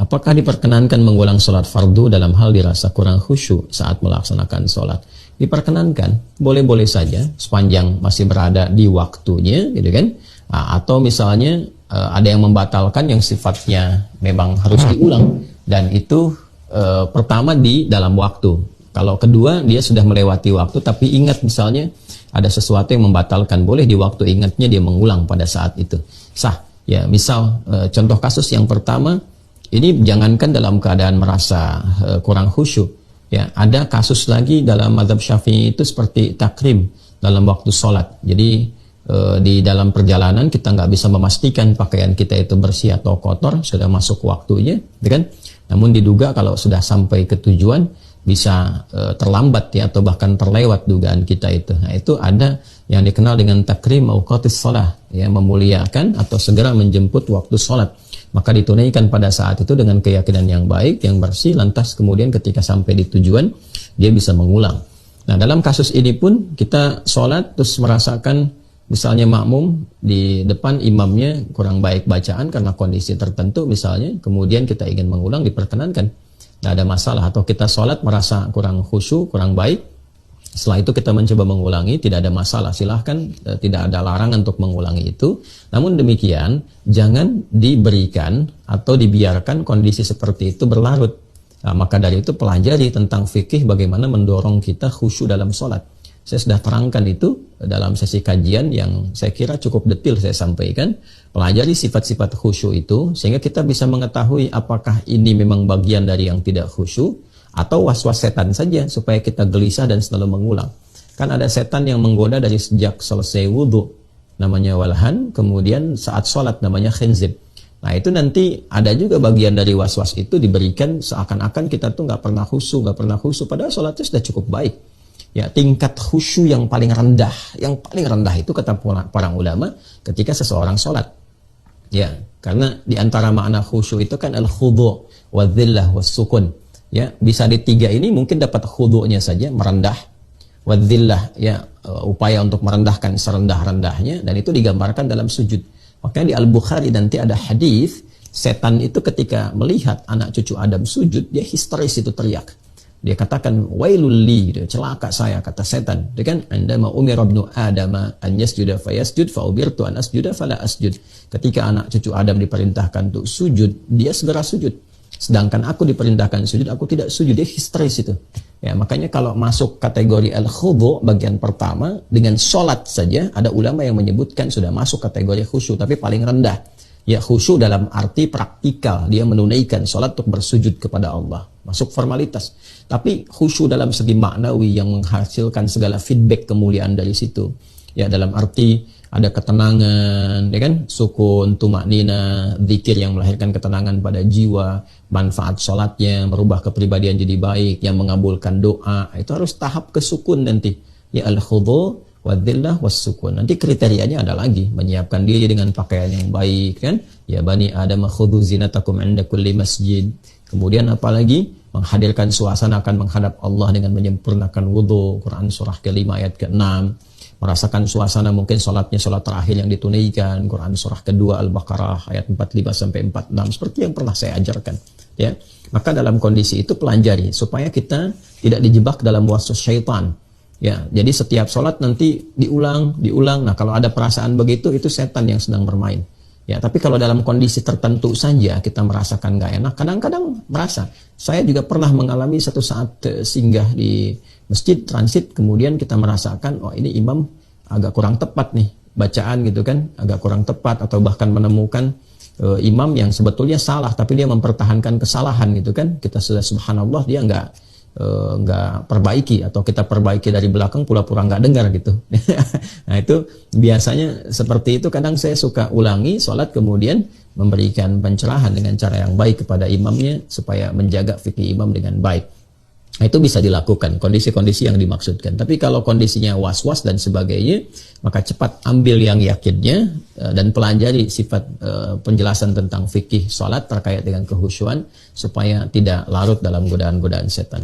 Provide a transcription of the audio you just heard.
Apakah diperkenankan mengulang sholat fardu dalam hal dirasa kurang khusyuk saat melaksanakan sholat? Diperkenankan, boleh-boleh saja sepanjang masih berada di waktunya, gitu kan? Atau misalnya ada yang membatalkan yang sifatnya memang harus diulang, dan itu pertama di dalam waktu. Kalau kedua dia sudah melewati waktu tapi ingat misalnya ada sesuatu yang membatalkan, boleh di waktu ingatnya dia mengulang pada saat itu, sah. Ya, misal contoh kasus yang pertama ini, jangankan dalam keadaan merasa kurang khusyuk, ya, ada kasus lagi dalam mazhab Syafi'i itu seperti takrim dalam waktu sholat. Jadi di dalam perjalanan kita nggak bisa memastikan pakaian kita itu bersih atau kotor, sudah masuk waktunya, kan? Namun diduga kalau sudah sampai ke tujuan bisa terlambat, ya, atau bahkan terlewat dugaan kita itu. Nah, itu ada yang dikenal dengan takrim auqatis shalah, ya, memuliakan atau segera menjemput waktu sholat. Maka ditunaikan pada saat itu dengan keyakinan yang baik, yang bersih, lantas kemudian ketika sampai di tujuan dia bisa mengulang. Nah, dalam kasus ini pun kita sholat terus merasakan misalnya makmum di depan imamnya kurang baik bacaan karena kondisi tertentu misalnya, kemudian kita ingin mengulang, diperkenankan, tidak ada masalah. Atau kita sholat merasa kurang khusyuk, kurang baik, setelah itu kita mencoba mengulangi, tidak ada masalah, silahkan, tidak ada larangan untuk mengulangi itu. Namun demikian, jangan diberikan atau dibiarkan kondisi seperti itu berlarut. Nah, maka dari itu pelajari tentang fikih bagaimana mendorong kita khusyuk dalam sholat. Saya sudah terangkan itu dalam sesi kajian yang saya kira cukup detail saya sampaikan. Pelajari sifat-sifat khusyuk itu sehingga kita bisa mengetahui apakah ini memang bagian dari yang tidak khusyuk atau was-was setan saja supaya kita gelisah dan selalu mengulang. Kan ada setan yang menggoda dari sejak selesai wudhu, namanya walhan, kemudian saat sholat namanya khinzib. Nah, itu nanti ada juga bagian dari was-was itu diberikan seakan-akan kita tuh nggak pernah khusyuk, padahal sholatnya sudah cukup baik. Ya, tingkat khusyuk yang paling rendah itu kata para ulama ketika seseorang sholat. Ya, karena di antara makna khusyuk itu kan al-khudu' wadzillah wassukun. Ya, bisa di tiga ini mungkin dapat khudu'nya saja, merendah, wadzillah, ya, upaya untuk merendahkan serendah-rendahnya, dan itu digambarkan dalam sujud. Makanya di Al-Bukhari nanti ada hadis, setan itu ketika melihat anak cucu Adam sujud, dia histeris itu teriak. Dia katakan wailul li, celaka saya, kata setan. Dia kan andama umira ibnu Adam an yasjuda fayasjud fa umirtu an asjuda fala asjud. Ketika anak cucu Adam diperintahkan untuk sujud, dia segera sujud. Sedangkan aku diperintahkan sujud, aku tidak sujud. Dia histeris itu. Ya, makanya kalau masuk kategori al-khudu' bagian pertama dengan sholat saja, ada ulama yang menyebutkan sudah masuk kategori khusyuk, tapi paling rendah. Ya, khusyuk dalam arti praktikal, dia menunaikan sholat untuk bersujud kepada Allah, masuk formalitas. Tapi khusyuk dalam segi maknawi yang menghasilkan segala feedback kemuliaan dari situ. Ya, dalam arti ada ketenangan, ya kan, sukun, tumaknina, zikir yang melahirkan ketenangan pada jiwa, manfaat sholatnya, merubah kepribadian jadi baik, yang mengabulkan doa, itu harus tahap kesukun nanti. Ya, al-khudu' wadzillah wassukun. Nanti kriterianya ada lagi, menyiapkan diri dengan pakaian yang baik, kan? Ya bani Adam khudhu zinatakum 'inda kulli masjid. Kemudian apalagi menghadirkan suasana akan menghadap Allah dengan menyempurnakan wudu, Quran surah ke-5 ayat ke-6. Merasakan suasana mungkin sholatnya sholat terakhir yang ditunaikan, Quran surah kedua Al-Baqarah ayat 45 sampai 46, seperti yang pernah saya ajarkan, ya. Maka dalam kondisi itu pelajari supaya kita tidak dijebak dalam waswas syaitan. Ya, jadi setiap sholat nanti diulang. Nah, kalau ada perasaan begitu, itu setan yang sedang bermain. Ya, tapi kalau dalam kondisi tertentu saja kita merasakan nggak enak, kadang-kadang merasa. Saya juga pernah mengalami satu saat singgah di masjid transit, kemudian kita merasakan, oh ini imam agak kurang tepat nih bacaan gitu kan, agak kurang tepat, atau bahkan menemukan imam yang sebetulnya salah, tapi dia mempertahankan kesalahan gitu kan. Kita sudah subhanallah, dia nggak perbaiki, atau kita perbaiki dari belakang pura-pura nggak dengar gitu. Nah, itu biasanya seperti itu. Kadang saya suka ulangi sholat, kemudian memberikan pencerahan dengan cara yang baik kepada imamnya supaya menjaga fikih imam dengan baik. Nah, itu bisa dilakukan kondisi-kondisi yang dimaksudkan. Tapi kalau kondisinya was-was dan sebagainya, maka cepat ambil yang yakinnya dan pelajari sifat penjelasan tentang fikih sholat terkait dengan kehusyuan supaya tidak larut dalam godaan-godaan setan.